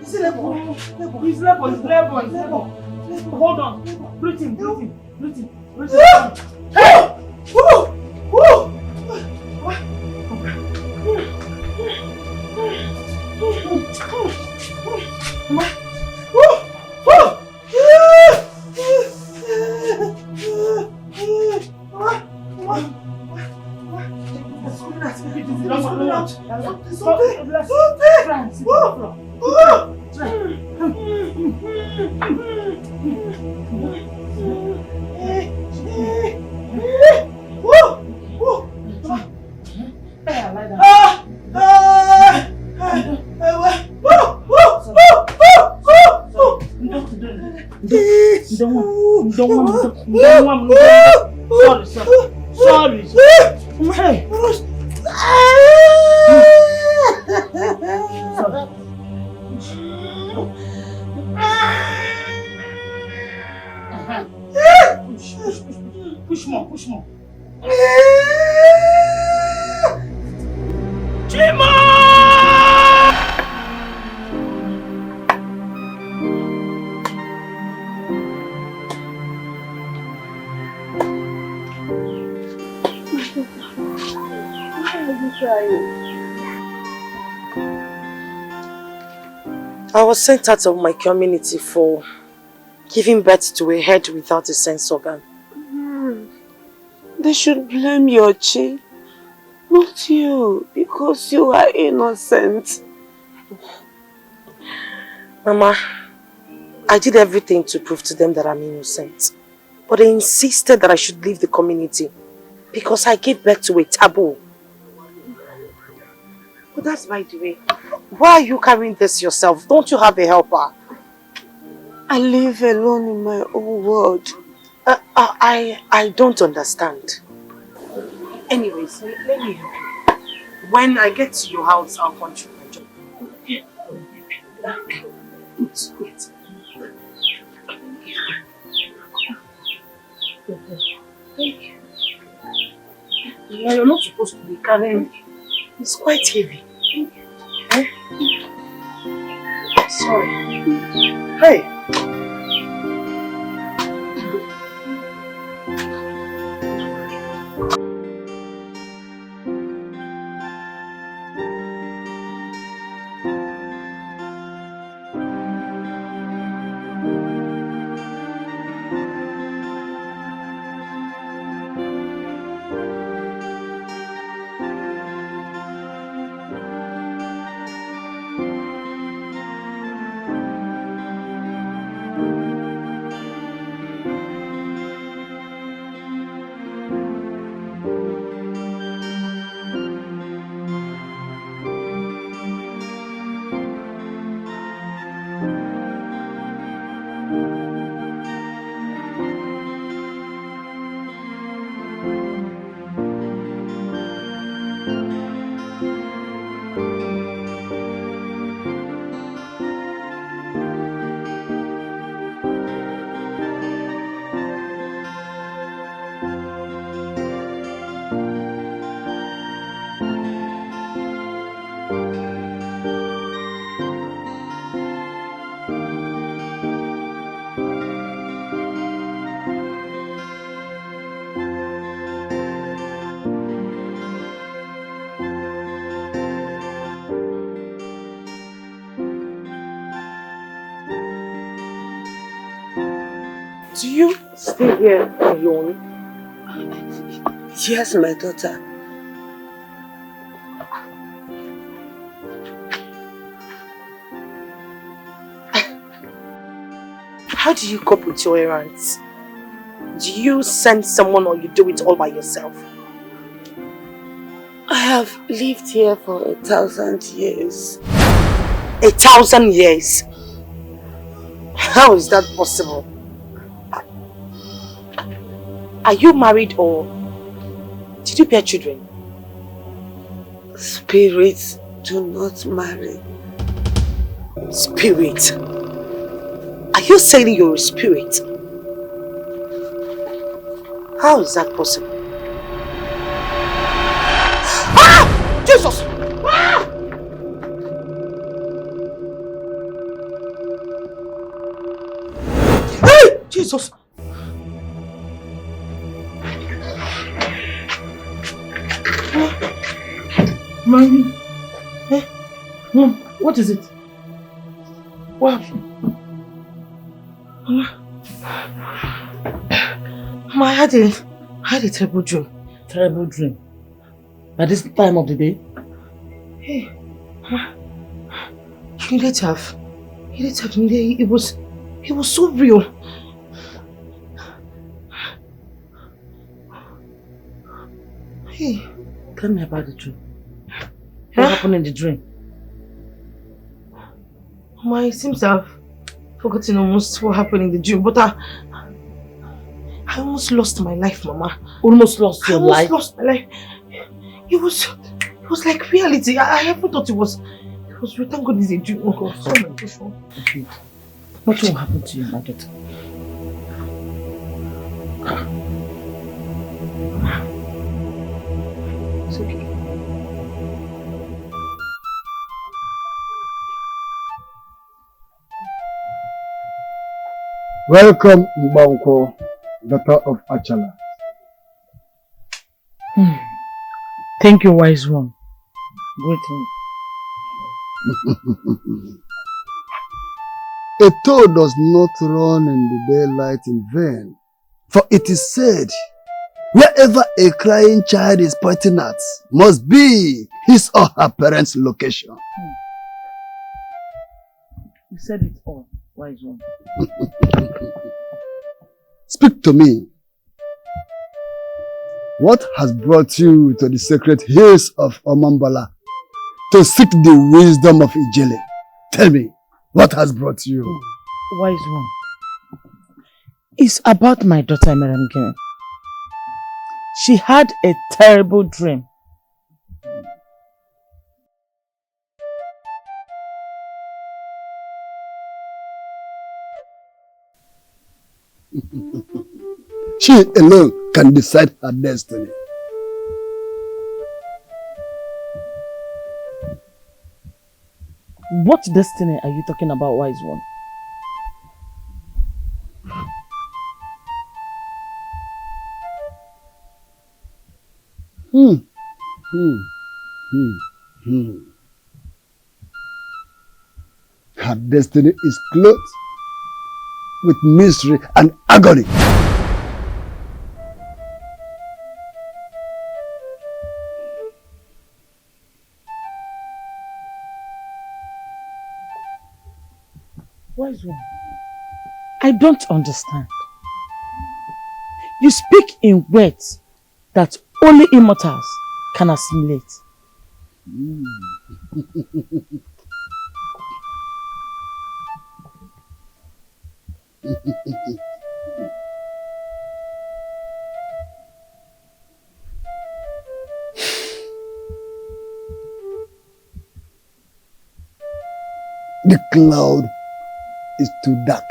Is it level? It's level. Hold on. Breathe in. Hey! Sorry. Hey. Push more. Chima! I was sent out of my community for giving birth to a head without a sense organ. They should blame your chi, not you, because you are innocent. Mama, I did everything to prove to them that I'm innocent. But they insisted that I should leave the community because I gave birth to a taboo. But that's by the way. Why are you carrying this yourself? Don't you have a helper? I live alone in my own world. I don't understand. Anyways, let me help you. When I get to your house, I'll contribute my job. Wait. Thank you. Yeah, you're not supposed to be carrying. It's quite heavy. Thank you. Sorry. Hey. Do you stay here alone? Yes, my daughter. How do you cope with your errands? Do you send someone or you do it all by yourself? I have lived here for 1,000 years. 1,000 years? How is that possible? Are you married or did you bear children? Spirits do not marry. Spirit? Are you saying you're a spirit? How is that possible? Ah! Jesus! Ah! Jesus. Mommy. Mom, what is it? What happened? Mama, I had a terrible dream. Terrible dream? At this time of the day? Hey, Mama, you need to have it was so real. Hey. Tell me about the dream. What happened in the dream? Mama, it seems I've forgotten almost what happened in the dream, but I almost lost my life, Mama. Almost lost your life? I almost lost my life. It was like reality. I never thought it was real. Thank God it's a dream. Oh God, so my gosh. Okay. What will happen to you, my daughter? It's okay. Welcome, Mbanko, daughter of Achala. Thank you, wise one. Greetings. A toad does not run in the daylight in vain, for it is said, wherever a crying child is pointing at must be his or her parents' location. You said it all, wise one. Speak to me. What has brought you to the sacred hills of Omambala to seek the wisdom of Ijele? Tell me, what has brought you? Wise one. It's about my daughter Emeremgene. She had a terrible dream. She alone can decide her destiny. What destiny are you talking about, wise one? Her destiny is clothed with misery and agony. Wise one, I don't understand. You speak in words that only immortals can assimilate. The cloud is too dark.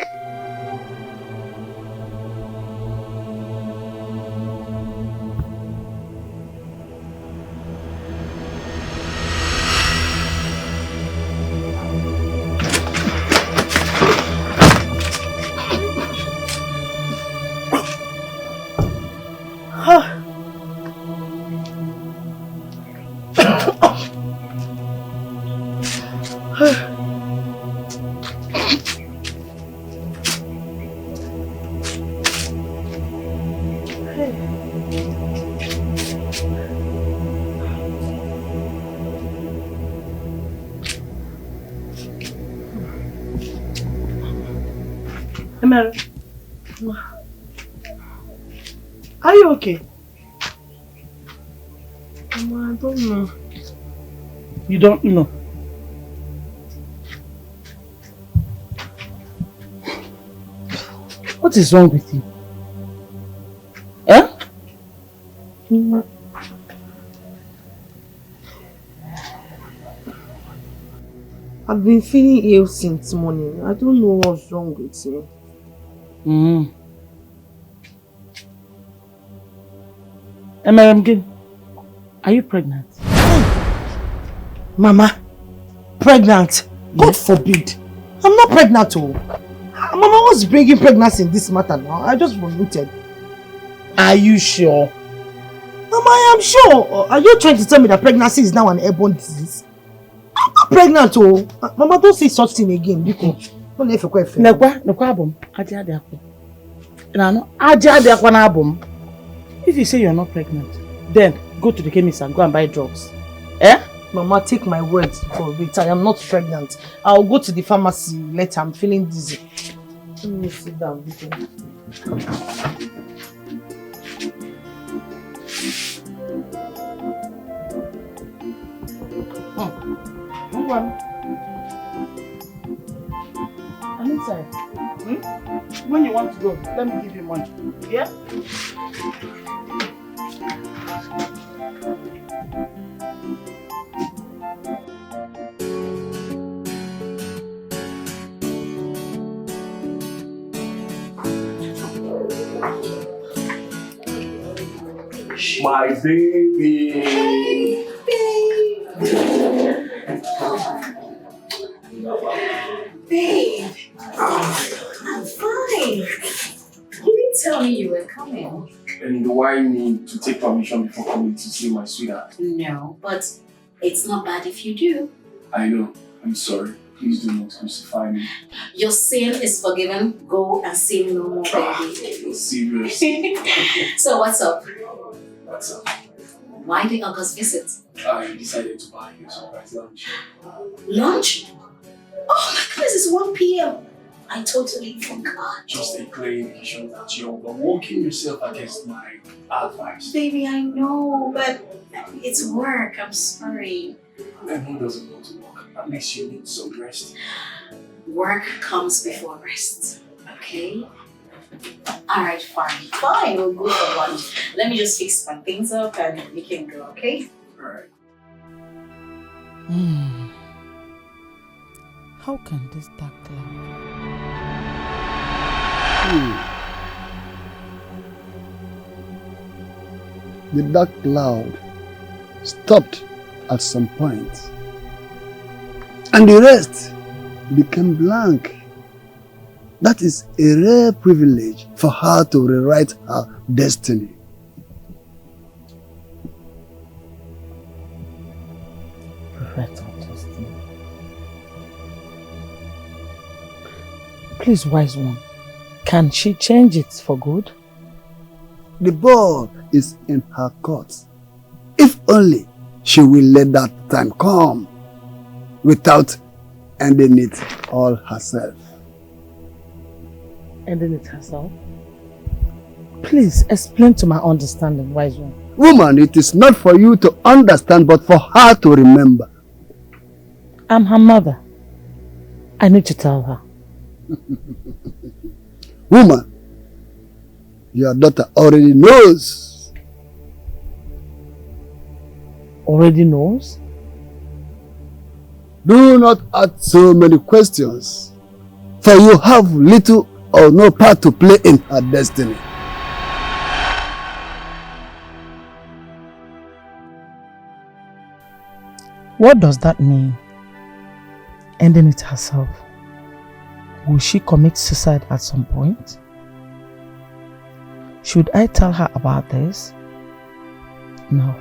Mary, are you okay? Mama, I don't know. You don't know? What is wrong with you? Eh? Mama. I've been feeling ill since morning. I don't know what's wrong with me. Emeremgene, are you pregnant? Mama, pregnant? God forbid. I'm not pregnant, oh. Mama, what's bringing pregnancy in this matter now? I just volunteered. Are you sure? Mama, I am sure. Are you trying to tell me that pregnancy is now an airborne disease? I'm not pregnant, oh. Mama, don't say such thing again. Because don't let you If you say you're not pregnant, then go to the chemist and go and buy drugs. Eh? Mama, take my words for it. I am not pregnant. I'll go to the pharmacy later. I'm feeling dizzy. Let me sit down. Move on. I'm inside. When you want to go, let me give you money. Yeah? My baby. Hey, babe. I'm fine. You didn't tell me you were coming. And do I need to take permission before coming to see my sweetheart? No, but it's not bad if you do. I know. I'm sorry. Please do not crucify me. Your sin is forgiven. Go and sin no more, baby. Serious. So what's up? What's up? Why the August visit? I decided to buy you a surprise lunch. Lunch? Oh my goodness, it's 1 p.m. I totally forgot. Just a clear indication that you're working yourself against my advice. Baby, I know, but it's work. I'm sorry. And who doesn't want to work? At least you need some rest. Work comes before rest, okay? Alright, fine, we'll go for lunch. Let me just fix my things up and we can go, okay? Alright. How can this dark cloud? The dark cloud stopped at some point, and the rest became blank. That is a rare privilege for her to rewrite her destiny. Rewrite her destiny. Please, wise one, can she change it for good? The ball is in her court. If only she will let that time come without ending it all herself. Ending it herself? Please explain to my understanding, wise one. Woman, it is not for you to understand, but for her to remember. I'm her mother. I need to tell her. Woman, your daughter already knows. Already knows? Do not ask so many questions, for you have little or no part to play in her destiny. What does that mean? Ending it herself? Will she commit suicide at some point? Should I tell her about this? No.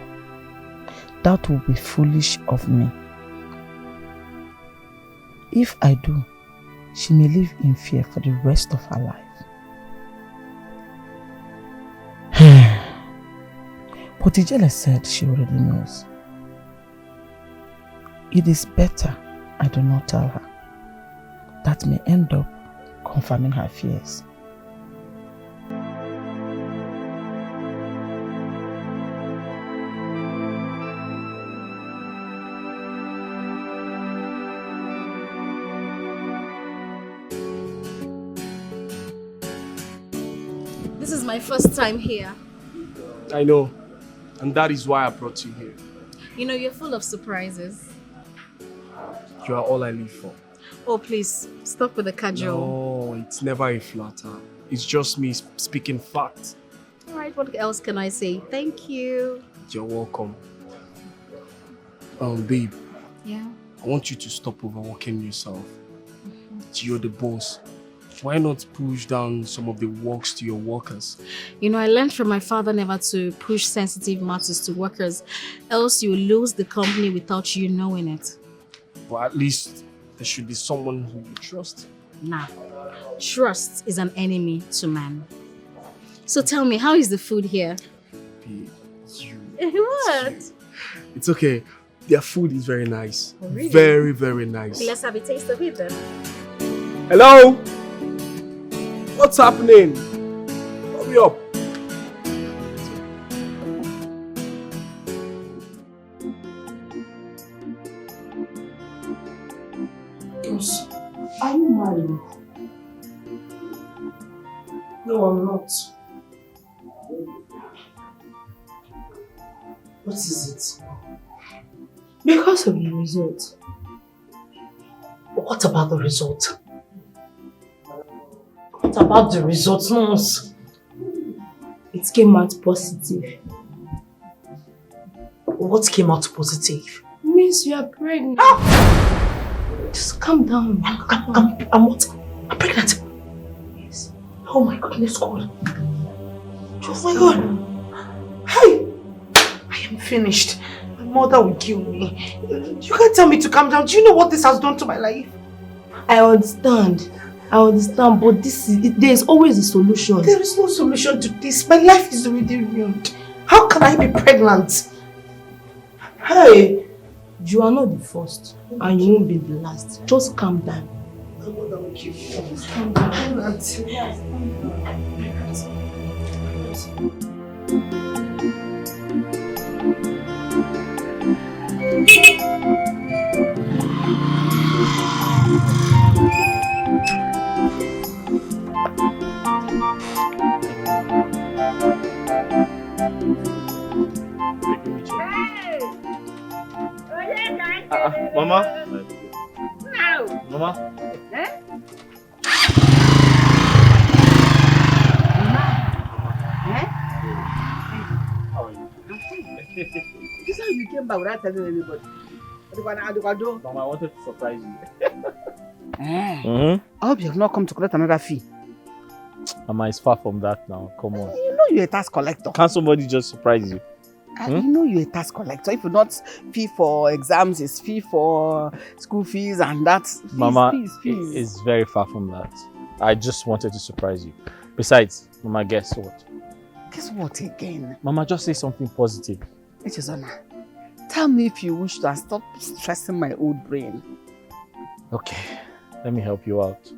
That would be foolish of me. If I do, she may live in fear for the rest of her life. But Ijele said she already knows. It is better I do not tell her. That may end up confirming her fears. This is my first time here. I know. And that is why I brought you here. You know, you're full of surprises. You are all I live for. Oh, please, stop with the casual. No, it's never a flatter. It's just me speaking facts. All right, what else can I say? Thank you. You're welcome. Babe. Yeah? I want you to stop overworking yourself. You're the boss. why not push down some of the works to your workers? You know, I learned from my father never to push sensitive matters to workers, else you lose the company without you knowing it. But at least there should be someone who you trust. Nah, trust is an enemy to man. So tell me, how is the food here? Babe, you. What? It's okay. Their food is very nice. Oh, really? Very, very nice. Let's have a taste of it then. Hello? What's happening? Hurry up. Yes. Are you married? No, I'm not. What is it? Because of the result. What about the result? What about the result, nurse? It came out positive. What came out positive? It means you are pregnant. Just calm down. I'm what? I'm pregnant. Yes. Oh my goodness, God. Oh my God. Hey! I am finished. My mother will kill me. You can't tell me to calm down. Do you know what this has done to my life? I understand, but there is always a solution. There is no solution to this. My life is already ruined. How can I be pregnant? Hey! You are not the first, and you won't be the last. Just calm down. My mother will kill me. Just calm down. Mama? No. Mama? Eh? How are you? This is how you came back without telling anybody. Mama, I wanted to surprise you. I hope you have not come to collect another fee. Mama, it's far from that now. Come on. You know you're a tax collector. Can't somebody just surprise you? You know you're a tax collector. If you're not fee for exams, it's fee for school fees and that's fees, Mama, fees. it's very far from that. I just wanted to surprise you. Besides, Mama, guess what? Guess what again? Mama, just say something positive. Echezona, tell me if you wish to and stop stressing my old brain. Okay, let me help you out.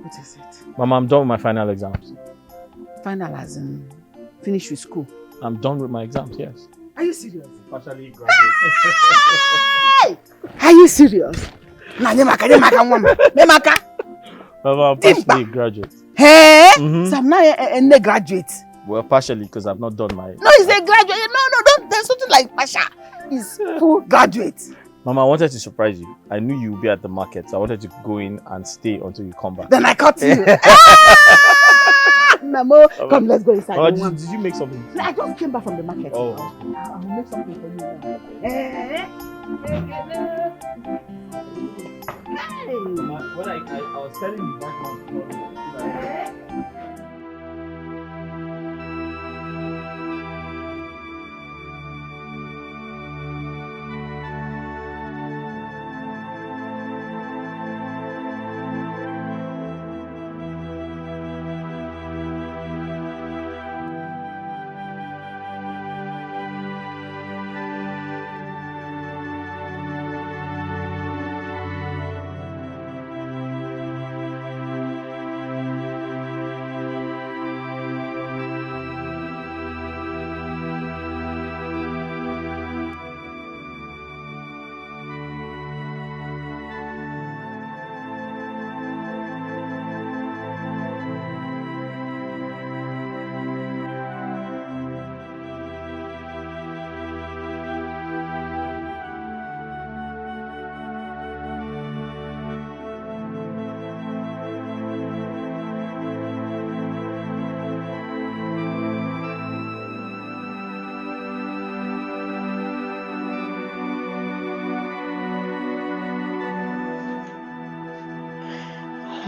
What is it? Mama, I'm done with my final exams. Final as in finish with school? I'm done with my exams, yes. Are you serious? Partially graduate. Hey! Are you serious? Nah, Nemaka. Mama, I'm partially graduate. Hey! So I'm not a graduate. Well, partially because I've not done my... No, he's a graduate. No, don't. There's something like Pasha. He's full graduate. Mama, I wanted to surprise you. I knew you would be at the market, so I wanted to go in and stay until you come back. Then I caught you. Mamo, come, let's go inside. Mama, did you make something? I just came back from the market. Oh. I'll make something for you now. Hey! When I was telling you that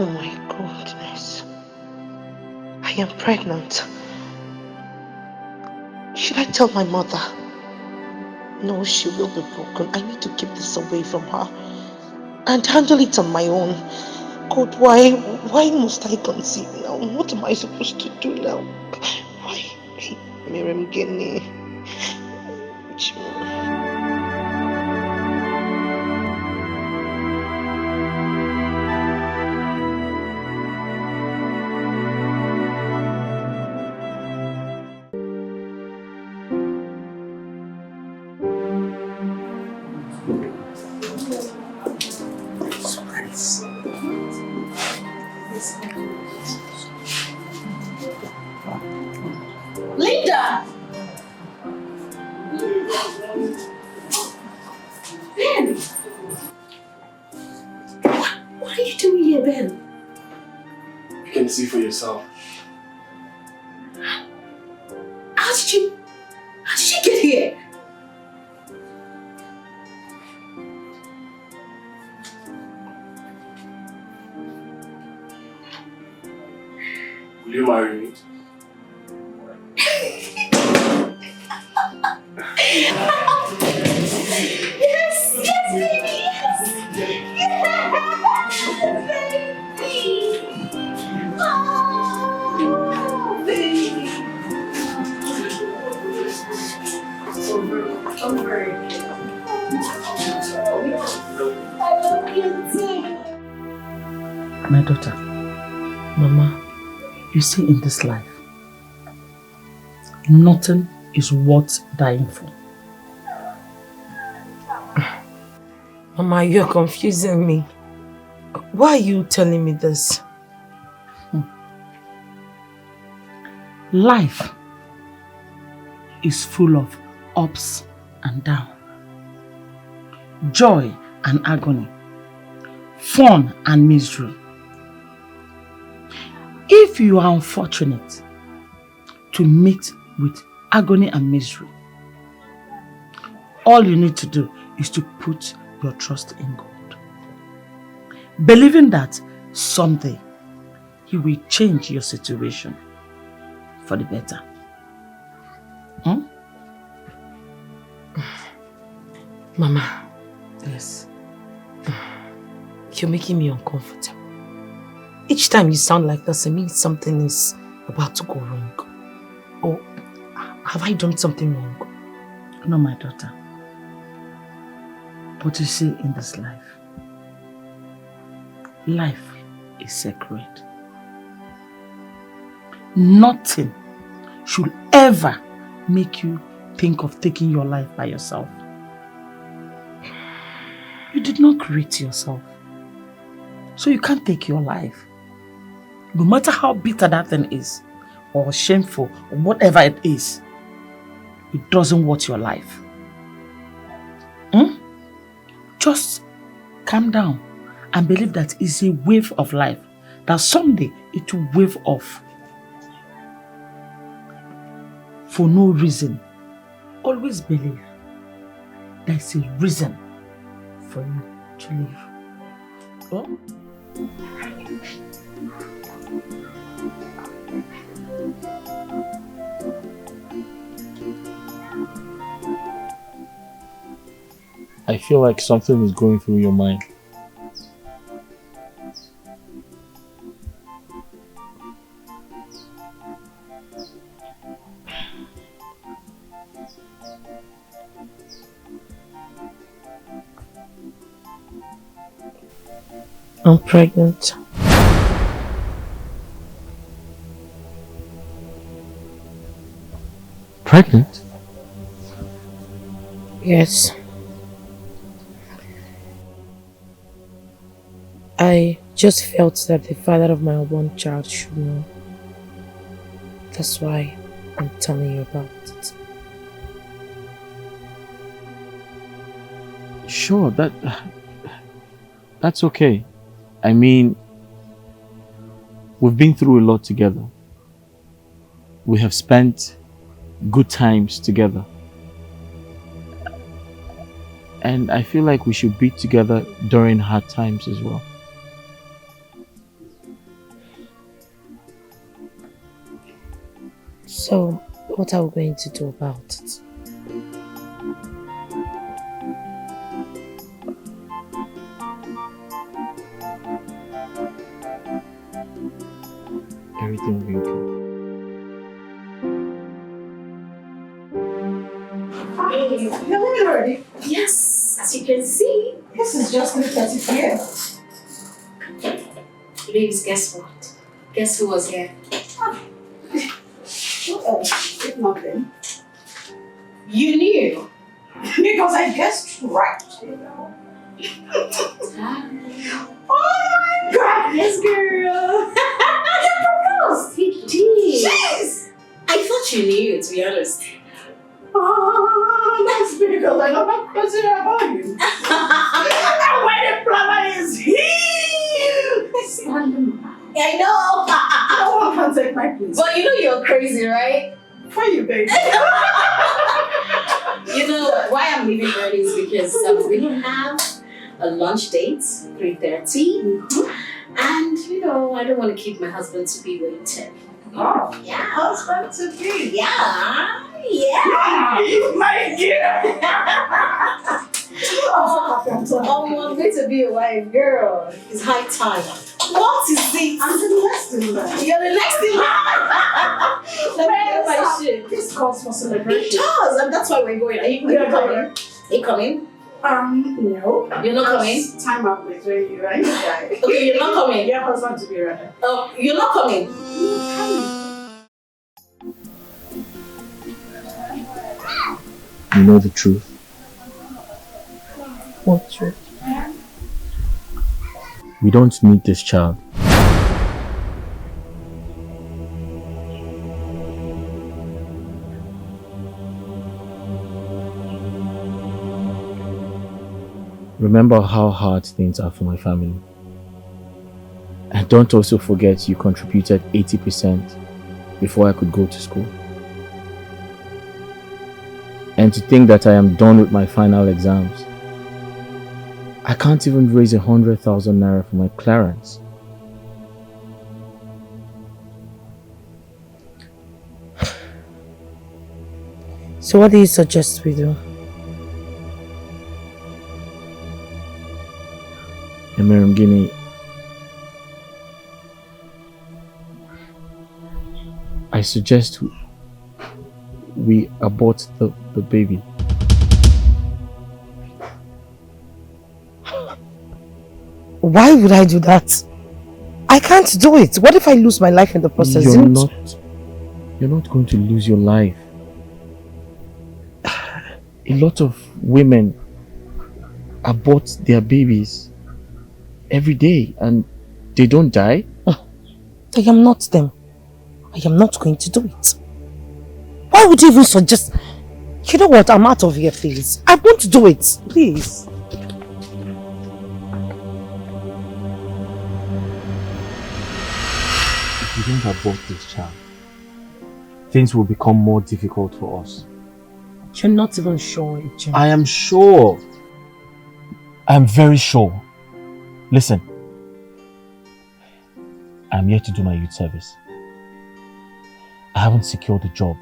Oh my goodness. I am pregnant. Should I tell my mother? No, she will be broken. I need to keep this away from her and handle it on my own. God, why must I conceive now? What am I supposed to do now? Why? Miriam Gini. Linda! Ben! What are you doing here, Ben? You can see for yourself. How did you get here? Will you marry me? Yes, baby, yes! Baby! Oh, baby! I'm very I love you too! My daughter, Mama, you see in this life, nothing is worth dying for. Mama, you're confusing me. Why are you telling me this? Life is full of ups and downs, joy and agony, fun and misery. If you are unfortunate to meet with agony and misery, all you need to do is to put your trust in God, believing that someday He will change your situation for the better. Mama. Yes. You're making me uncomfortable. Each time you sound like this, I mean something is about to go wrong. Or have I done something wrong? No, my daughter. But you see, in this life is sacred. Nothing should ever make you think of taking your life by yourself. You did not create yourself, so you can't take your life. No matter how bitter that thing is, or shameful, or whatever it is, it doesn't worth your life. Just calm down and believe that it's a wave of life, that someday it will wave off. For no reason. Always believe there's a reason for you to live. Oh? I feel like something is going through your mind. I'm pregnant. Pregnant? Yes. I just felt that the father of my unborn child should know. That's why I'm telling you about it. Sure, that's okay. I mean, we've been through a lot together. We have spent good times together. And I feel like we should be together during hard times as well. So, what are we going to do about it? Everything will be okay. You're already? Yes, as you can see. This is just 3:30 p.m. Ladies, guess what? Guess who was here? What else? If nothing. You knew. Because I guessed right. Oh my God! Yes, girl. You proposed. He did. Jeez! I thought you knew, to be honest. Oh, that's because I know my cousin about you. And when the plumber is here! I know. No one can take my place. But you know you're crazy, right? For you, baby. You know why I'm leaving early is because we have a lunch date, 3:30. And you know, I don't want to keep my husband to be waiting. Oh, Yeah. husband to be. Yeah. My dear. Oh, I'm going to be a wife, girl. It's high time. What is it? I'm the next in line. You're the next in line. Let me get my shit. This calls for celebration. It does, and that's why we're going. Are you coming? Are you coming? No. You're not coming? Time out with when you right? Okay, you're not coming. Your husband to be ready. Oh, you're not coming. You know the truth. What truth? We don't need this child. Remember how hard things are for my family. And don't also forget you contributed 80% before I could go to school. And to think that I am done with my final exams. I can't even raise 100,000 naira for my clearance. So what do you suggest we do? Guinea, I suggest we abort the baby. Why would I do that? I can't do it. What if I lose my life in the process? You're not going to lose your life. A lot of women abort their babies every day and they don't die. I am not them. I am not going to do it. Why would you even suggest? You know what? I'm out of here, please. I won't do it. Please. If we don't abort this child, things will become more difficult for us. You're not even sure, Jim. I am sure. I am very sure. Listen, I'm here to do my youth service. I haven't secured a job.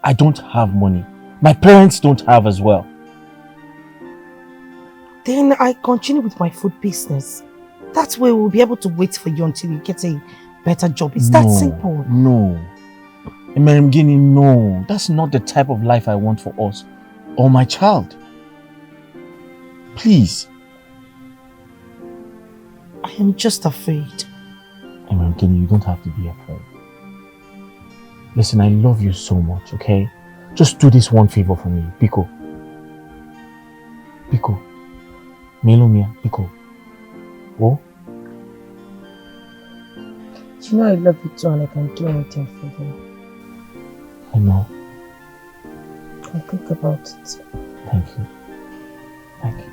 I don't have money. My parents don't have as well. Then I continue with my food business. That way we'll be able to wait for you until you get a better job. It's that simple. No. Guinea, no. That's not the type of life I want for us or my child. Please. I am just afraid. Guinea, you don't have to be afraid. Listen, I love you so much, okay? Just do this one favor for me, Biko. Biko. Melomia, Biko. Oh? You know I love you too and I can do anything for you. I know. I'll think about it. Thank you. Thank you.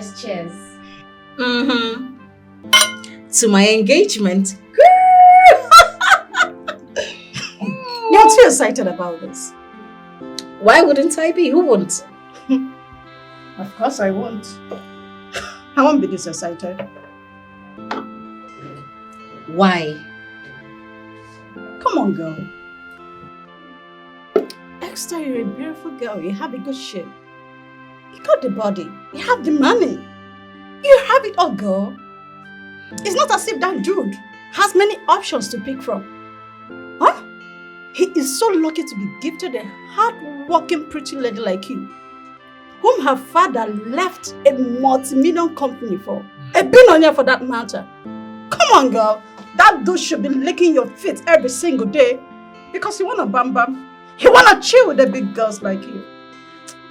Yes, cheers. Mm-hmm. To my engagement. You're too excited about this. Why wouldn't I be? Who won't? Of course I won't. I won't be this excited. Why? Come on, girl. Extra, you're a beautiful girl. You have a good shape. You got the body. You have the money. You have it all, girl. It's not as if that dude has many options to pick from. Huh? He is so lucky to be gifted a hard-working pretty lady like you, whom her father left a multi-million company for. A billionaire for that matter. Come on, girl. That dude should be licking your feet every single day because he wanna bam bam. He wanna chill with the big girls like you.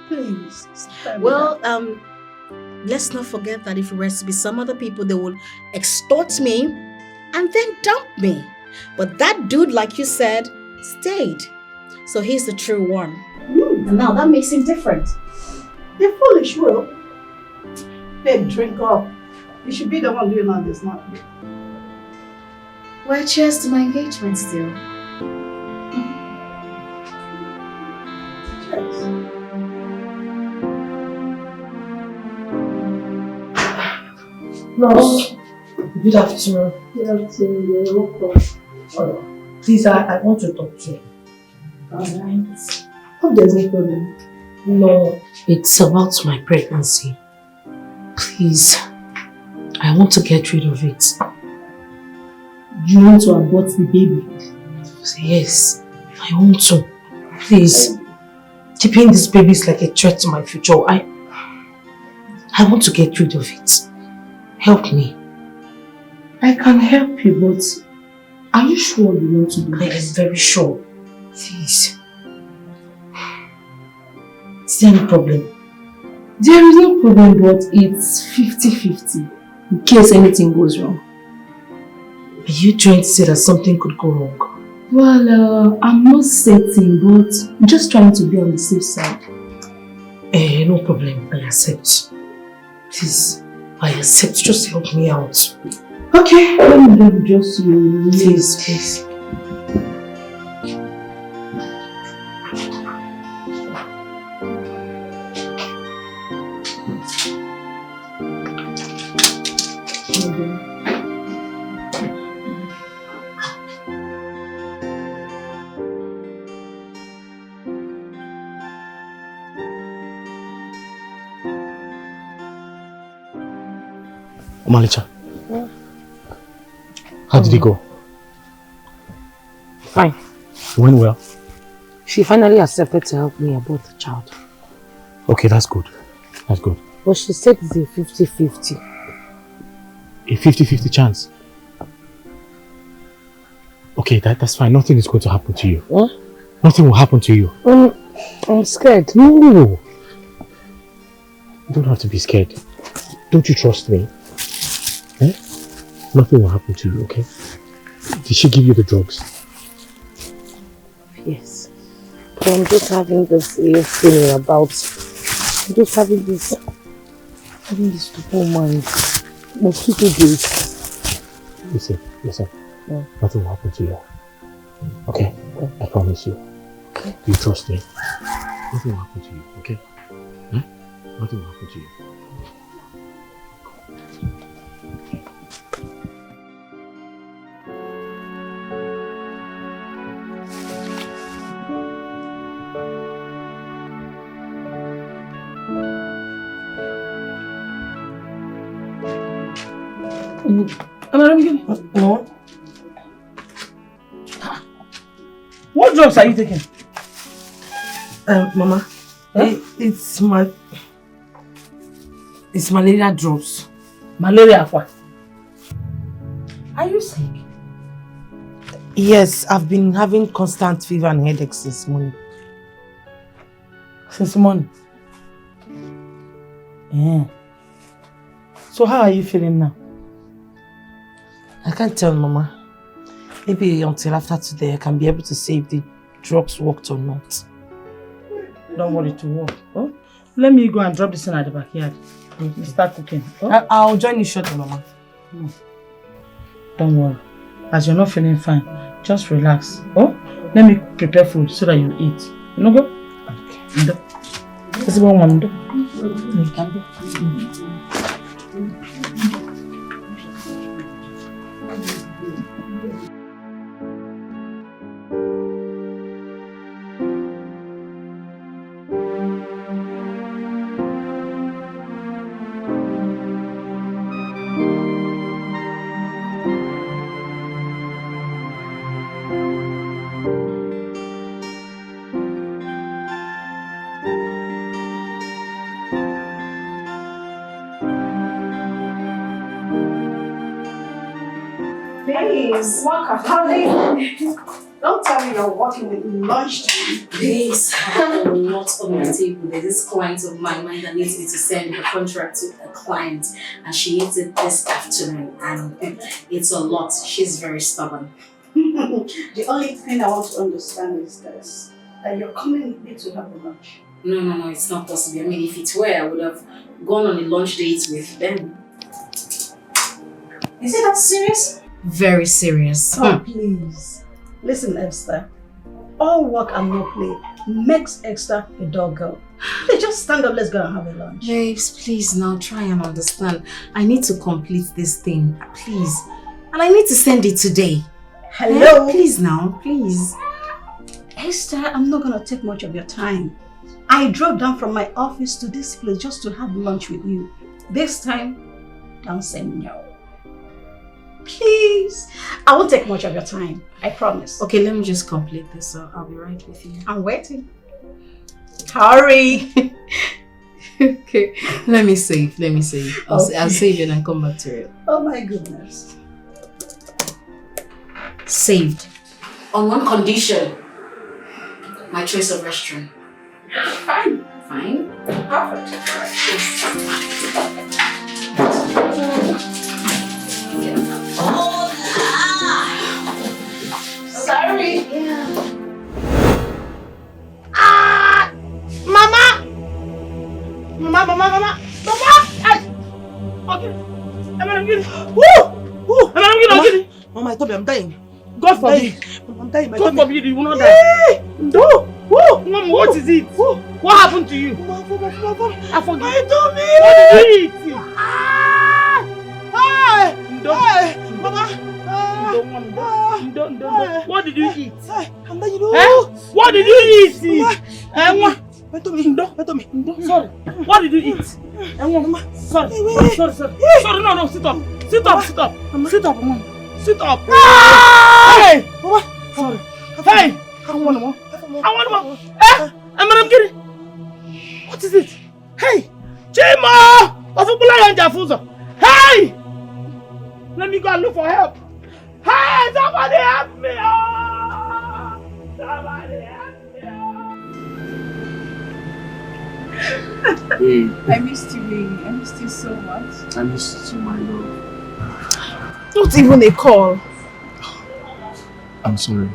Please. Well, let's not forget that if it was to be some other people, they will extort me and then dump me. But that dude, like you said, stayed. So he's the true one. And now that makes him different. You're foolish, Will. Babe, drink up. You should be the one doing all this, not me. Well, cheers to my engagement still. Cheers. No. Good afternoon. Good afternoon. You're welcome. Please, I want to talk to you. Alright. Hope there's no problem. No, it's about my pregnancy. Please, I want to get rid of it. You want to abort the baby? Yes, I want to. Please, keeping this baby is like a threat to my future. I want to get rid of it. Help me. I can help you, but are you sure you want to do I am this? very sure. Please. Is there any problem? There is no problem, but it's 50-50 in case anything goes wrong. Are you trying to say that something could go wrong? Well, I'm not certain, but I'm just trying to be on the safe side. No problem. I accept. Please, I accept. Just help me out. Okay, let me help just you. Please, please. Malicha, how did it go? Fine. It went well. She finally accepted to help me abort the child. Okay, that's good. That's good. But she said it's a 50-50. A 50-50 chance. Okay, that's fine. Nothing is going to happen to you. Huh? Nothing will happen to you. I'm scared. No. You don't have to be scared. Don't you trust me? Eh? Nothing will happen to you, okay? Did she give you the drugs? Yes. But I'm just having this ill feeling about... I'm just having this stupid mind. Mosquito days. Listen. Yeah. Nothing will happen to you. Okay? I promise you. Okay. You trust me? Nothing will happen to you, okay? Huh? Nothing will happen to you. No. What drugs are you taking? Mama, it's malaria drops. Malaria, what? Are you sick? Yes, I've been having constant fever and headaches since morning. Since morning? Yeah. So how are you feeling now? I can't tell, Mama. Maybe until after today I can be able to say if the drugs worked or not. Don't worry to work. Oh? Let me go and drop this in at the backyard. Start cooking. Oh? I'll join you shortly, Mama. Don't worry. As you're not feeling fine, just relax. Oh, let me prepare food so that you eat. You know, go? Okay. This is what I want to do. Please, Waka, don't tell me you're working with lunchtime. Please, I have a lot on my table. There's this client of mine that needs me to send a contract to a client, and she needs it this afternoon, and it's a lot. She's very stubborn. The only thing I want to understand is this, that you're coming with me to have a lunch. No, it's not possible. I mean, if it were, I would have gone on a lunch date with them. Is it that serious? Very serious. Oh, please. Listen, Esther. All work and no play makes Esther a dog girl. Please just stand up, let's go and have a lunch. Babes, please now try and understand. I need to complete this thing, please. And I need to send it today. Hello? Please now, please. Esther, I'm not going to take much of your time. I drove down from my office to this place just to have lunch with you. This time, don't say no. Please. I won't take much of your time. I promise. Okay, let me just complete this. So I'll be right with you. I'm waiting. Hurry. Okay. Let me save. I'll save it and come back to it. Oh my goodness. Saved. On one condition. My choice of restaurant. Fine. Perfect. Sorry. Yeah. Mama! Okay. Mama, I told you I'm dying. God forbid. I'm dying. God forbid you will not die. No. Mama, what is it? What happened to you? Mama, I forgive. I told me. What did you eat? Mama. What did you eat? I'm dying. What did you eat? Sorry. What did you eat? Sorry. No, sit up. Sit up, Mama. Sit up. Hey! Mama. Sorry. Hey! I want more. I'm kidding. What is it? Hey! Chima! Hey! Let me go and look for help. Hey! Somebody help me! Somebody help me! Hey. I missed you, baby. I missed you so much. I missed you, my love. Not even a call. I'm sorry.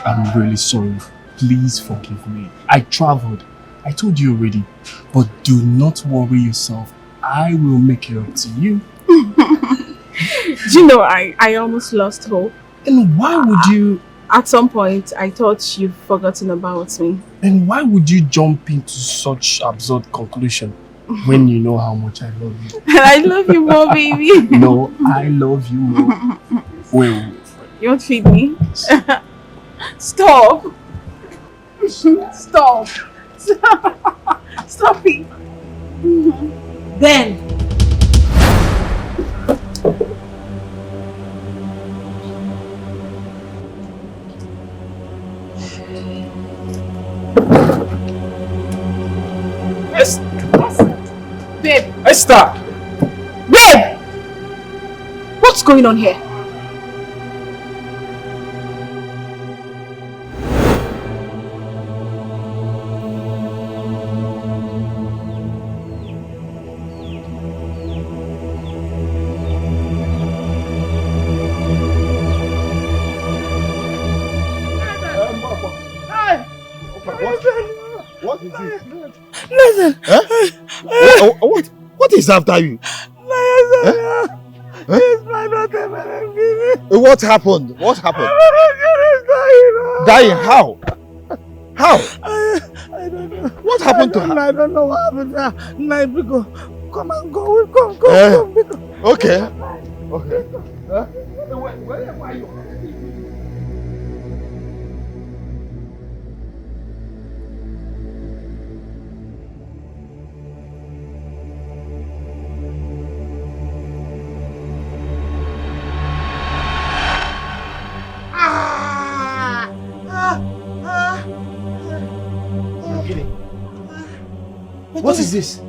I'm really sorry. Please forgive me. I traveled. I told you already. But do not worry yourself. I will make it up to you. Do you know, I almost lost hope. And why would you? At some point, I thought you'd forgotten about me. And why would you jump into such absurd conclusion when you know how much I love you? I love you more, baby. No, I love you more. Wait. You won't feed me? Stop. Stop. Stop it. Ben. Babe. Esther! Babe! What's going on here? What is it? Listen. Huh? What is after you? It's my daughter, man. What happened? What happened? Dying? How? How? I don't know. What happened to her? I don't know what happened to her. Now, come and go. Come. Okay. Okay. Where are you? What is this?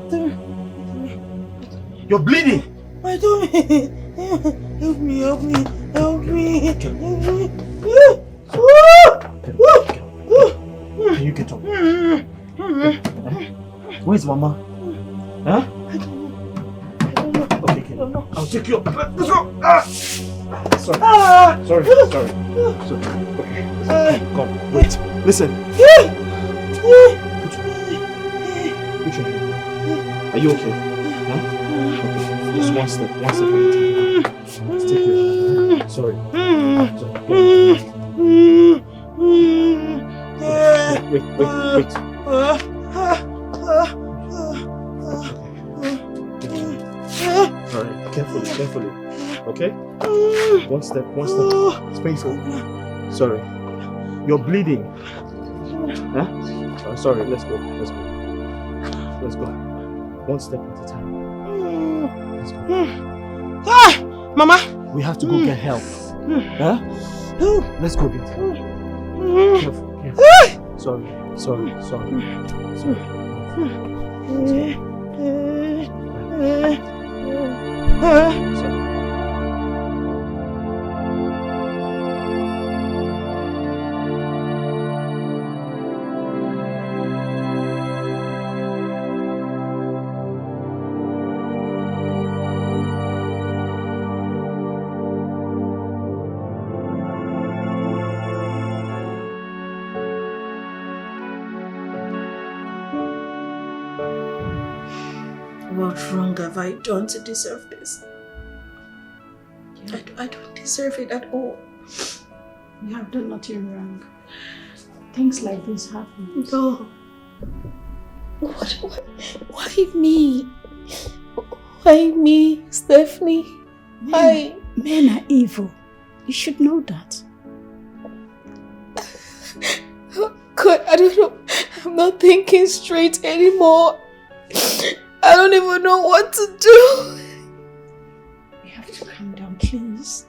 You're bleeding. My tummy. Help me. Help me. Can you get up? Where's Mama? Huh? I don't know. Okay. I'll take you up. Let's go. Sorry. Okay. Come. Wait. Listen. Put your hand. Are you okay? Huh? Okay. Just one step at a time. Just take it. Sorry. Wait. Alright, carefully. Okay? One step. It's painful. Sorry. You're bleeding. Huh? Oh, sorry, let's go. One step at a time. Let's go. Mama! We have to go get help. Huh? Let's go get help. Careful. Sorry. What wrong have I done to deserve this? I don't deserve it at all. You have done nothing wrong. Things like this happen. No. Why me? Why me, Stephanie? Why? Men are evil. You should know that. God, I don't know. I'm not thinking straight anymore. I don't even know what to do. You have to calm down, please.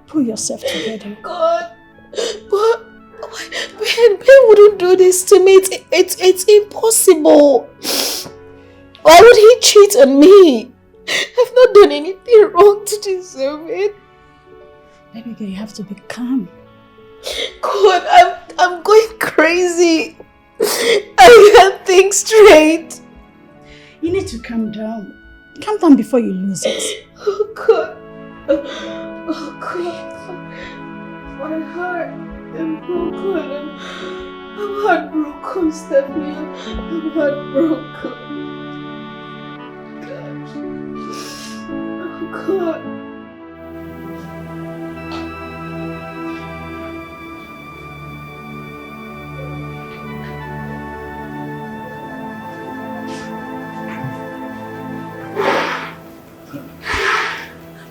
Pull yourself together. God, but Ben wouldn't do this to me. It's impossible. Why would he cheat on me? I've not done anything wrong to deserve it. Baby girl, you have to be calm. God, I'm going crazy. I can't think straight. You need to calm down. Calm down before you lose it. Oh God. Oh God. My heart is broken. I'm heartbroken, Stephanie. I'm heartbroken. God. Oh God.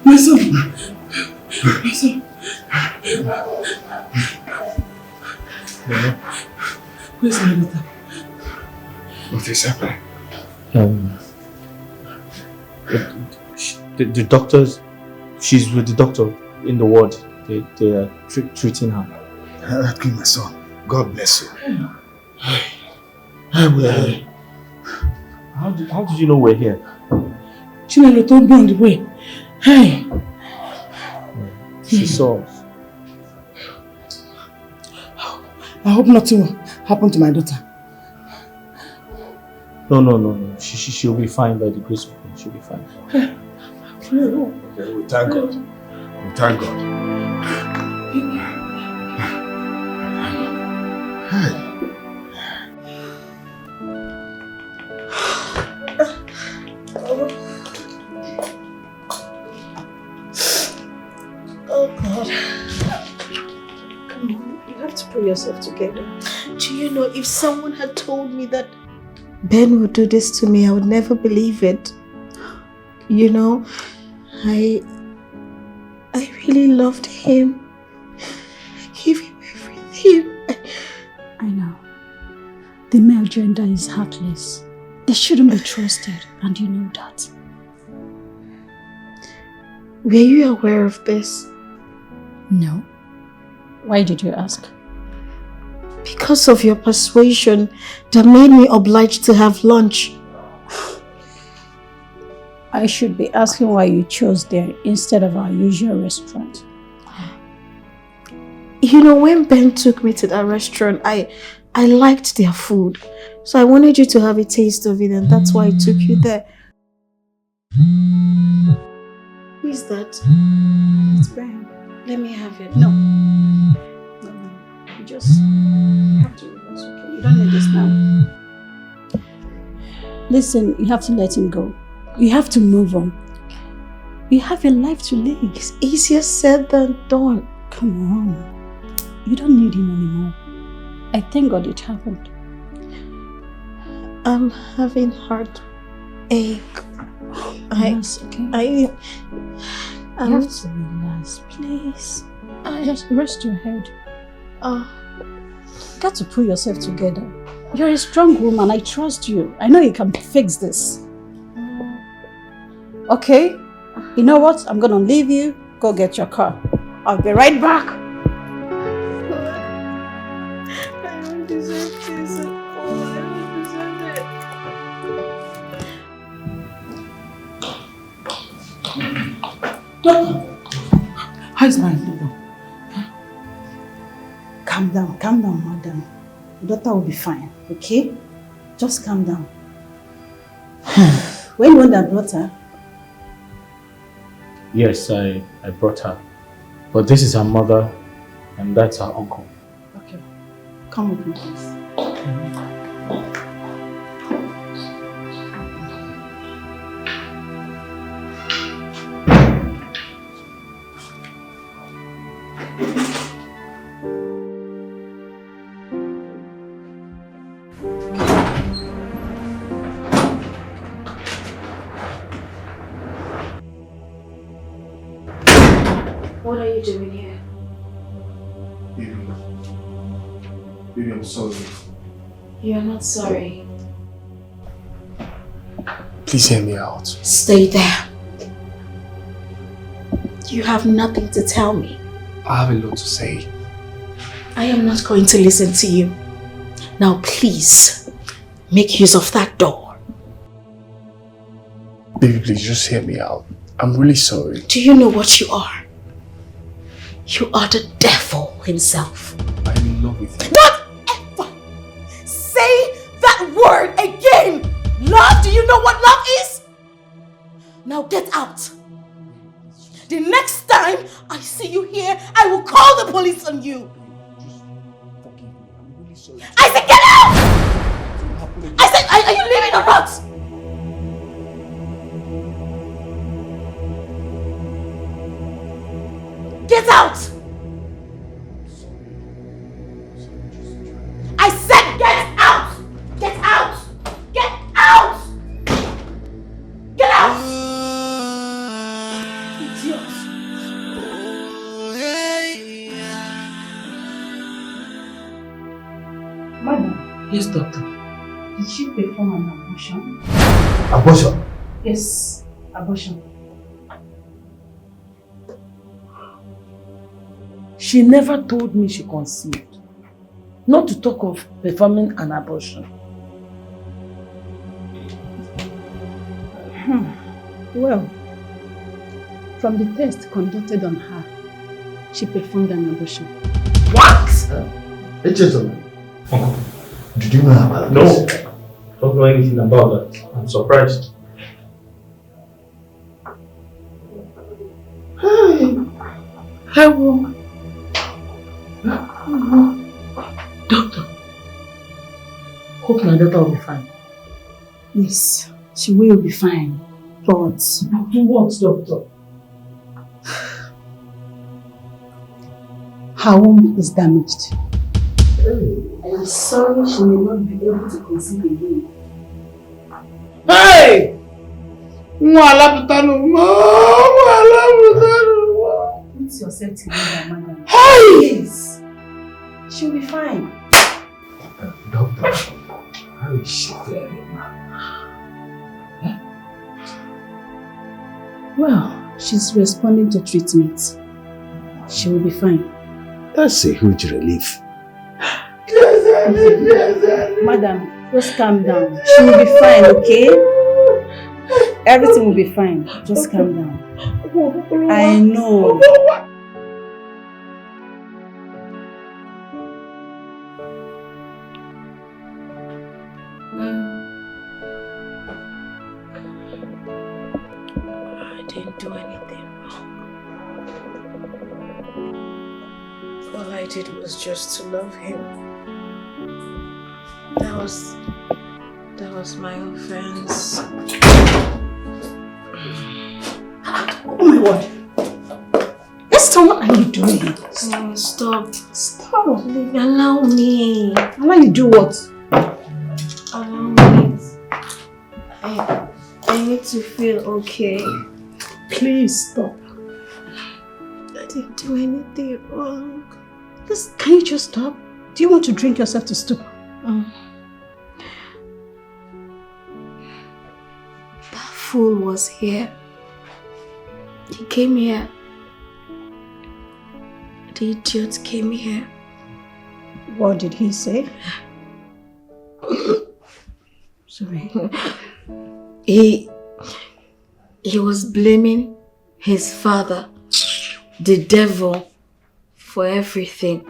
My son! Where's my daughter? What is happening? The doctors, she's with the doctor in the ward. They are treating her. Okay, my son. God bless you. How did you know we're here? Chinelo told me on the way. Hey! She saw us. I hope nothing will happen to my daughter. No. She'll be fine by the grace of God. She'll be fine. Okay, we thank God. We thank God. Hey. pull yourself together. Do you know, if someone had told me that Ben would do this to me, I would never believe it. You know, I really loved him. I gave him everything. I know. The male gender is heartless. They shouldn't be trusted, and you know that. Were you aware of this? No. Why did you ask? Because of your persuasion that made me obliged to have lunch. I should be asking why you chose there instead of our usual restaurant. You know, when Ben took me to that restaurant, I liked their food. So I wanted you to have a taste of it, and that's why I took you there. Who is that? It's Ben. Let me have it. No. You just have to relax, okay? You don't need this now. Listen, you have to let him go. You have to move on. You have a life to live. It's easier said than done. Come on. You don't need him anymore. I thank God it happened. I'm having heartache. Yes, okay. You have to relax, please. Just rest your head. You got to pull yourself together. You're a strong woman. I trust you. I know you can fix this. Okay? You know what? I'm gonna leave you. Go get your car. I'll be right back. I don't deserve this at all. I don't deserve it. Doctor, how is my liver? Calm down, madam. The daughter will be fine, okay? Just calm down. When you want that daughter? Yes, I brought her. But this is her mother and that's her uncle. Okay. Come with me, please. What are you doing here? Baby, I'm sorry. You're not sorry. Please hear me out. Stay there. You have nothing to tell me. I have a lot to say. I am not going to listen to you. Now please, make use of that door. Baby, please just hear me out. I'm really sorry. Do you know what you are? You are the devil himself. I'm in love with you. Not ever say that word again! Love, do you know what love is? Now get out. The next time I see you here, I will call the police on you. I said get out! I said, are you leaving or not? Get out! I said get out! Get out! Get out! Get out! Idiot! Madam. Yes, doctor. Did she perform an abortion? Abortion? Yes, abortion. She never told me she conceived. Not to talk of performing an abortion. Well, from the test conducted on her, she performed an abortion. What? Hey, gentlemen. Uncle, did you know about this? No, don't know anything about that. I'm surprised. Hello. Doctor, hope my daughter will be fine. Yes, she will be fine. But what, doctor? Her womb is damaged. I am sorry she may not be able to conceive again. Hey! Put yourself together, madam. Please. She'll be fine. Doctor, how is she faring now? Well, she's responding to treatment. She will be fine. That's a huge relief. Madam, just calm down. She will be fine, okay? Everything will be fine. Just calm down. I know. I didn't do anything wrong. All I did was just to love him. That was my offense. Oh my word. Esther, what are you doing? Stop. Stop. Allow me. Allow you do what? Allow me. I need to feel okay. Please stop. I didn't do anything wrong. Can you just stop? Do you want to drink yourself to stupor? That fool was here. He came here. The idiot came here. What did he say? Sorry. He was blaming his father, the devil, for everything.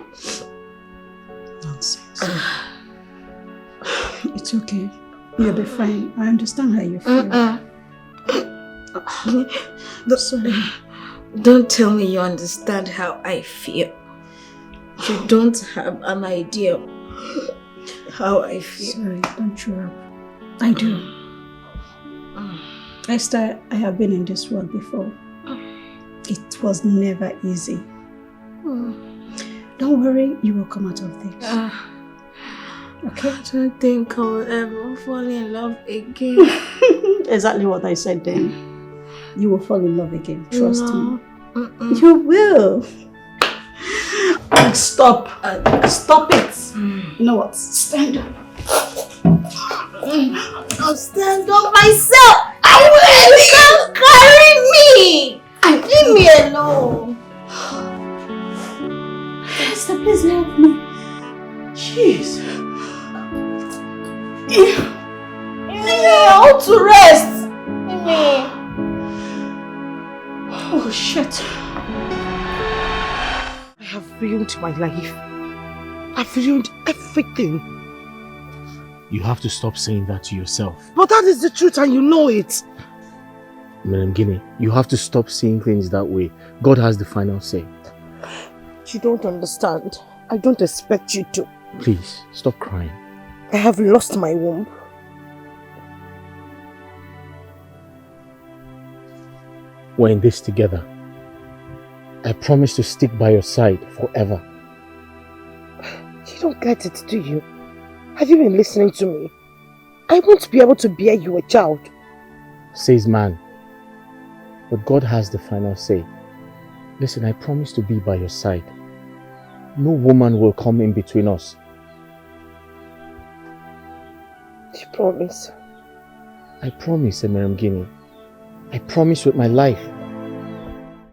Nonsense. It's okay. You'll be fine. I understand how you feel. Sorry. Don't tell me you understand how I feel. You don't have an idea how I feel. Sorry, don't cheer up. I do. Esther, I have been in this world before. It was never easy. Don't worry, you will come out of this. Okay? I don't think I will ever fall in love again. Exactly what I said then. You will fall in love again. Trust me. You will. Stop. Stop it. You know what? Stand up. I'll stand up myself. You can't carry me. Leave me alone. Esther, please help me. Jeez. I want to rest. Oh shit. I have ruined my life. I've ruined everything. You have to stop saying that to yourself. But that is the truth and you know it. Madam Guinea, you have to stop seeing things that way. God has the final say. You don't understand. I don't expect you to. Please, stop crying. I have lost my womb. We're in this together. I promise to stick by your side forever. You don't get it, do you? Have you been listening to me? I won't be able to bear you a child. Says man. But God has the final say. Listen, I promise to be by your side. No woman will come in between us. You promise? I promise, Madam Guinea. I promise with my life.